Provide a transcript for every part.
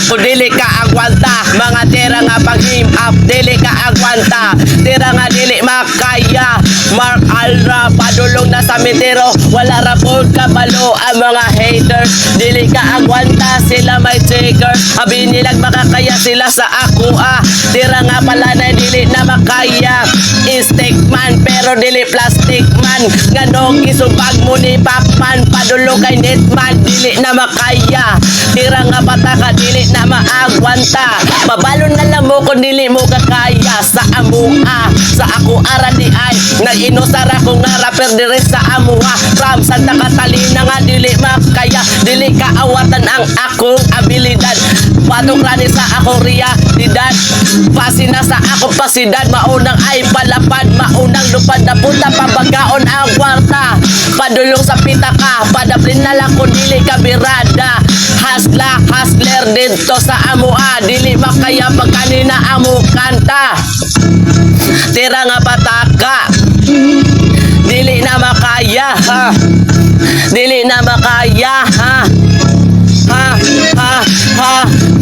kung dili ka agwanta. Mga tira nga pag-him up, dili ka agwanta. Tira nga dili makaya. Mark Alra, padulong na sa mitero. Wala ra po kabalo ang mga haters. Dili ka agwanta, sila may takers. Abi nilang makakaya sila sa ako Tira nga pala na dili na makaya. Stick man pero dili plastic man. Nganong isubag mo ni Pacman. Padulong kay Netman, dili na makaya. Tira nga pataka, dili na maagwanta. Mabalon na lang mo kung dili mo kakaya. Sa amua, sa ako ara di ay nag-inosar ako nga rapper dire sa amua. From Santa Catalina nga dili makaya. Dili kaawatan ang akong abilidad. Patok rani sa akong realidad. Pasina sa akong pasidad. Maunang ay palapad, maunang lupad na punta pabagaon ang kwarta. Padulong sa pitaka, padaplin na lang kung dili ka birada. Hustler dito sa amua. Dili makaya pag kanina amo kanta. Tira nga pataka, dili na makaya dili na makaya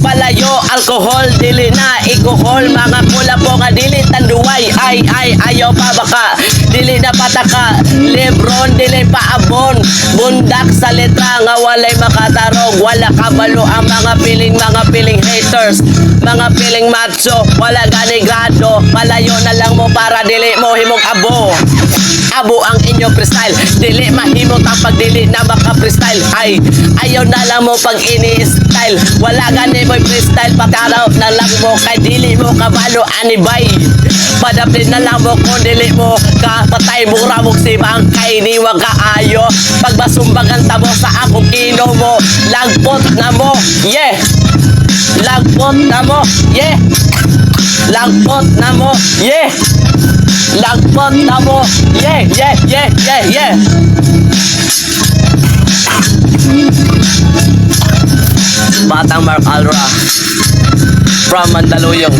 palayo alcohol, dili na ikuhol. Mga kula po nga dili tanduay. Ay ayaw pa baka dili na pataka. Lebron dili pa abon. Bundak sa letra nga walay makatarog. Wala kabalo ang mga piling haters. Mga piling macho, wala gani grado. Palayo na lang mo para dili mo himog abo ang inyong freestyle. Dili mahimo tapag dili na maka-freestyle. Ay ayaw na lang mo pag ini-style. Wala gani mo freestyle, pagkaraw na lang mo kay dili mo kabalo anibay. Padaplin na lang mo kung dili mo kapatay. Mura mo si bangkay ni wag kaayo. Pagbasumbag ang tabo sa akong kino mo. Lagpot na mo, yeah. Lagpot na mo, yeah. Lagpot na mo, yeah. Lagpot na mo, yeah. Batang Mark Alra from Mandaluyong.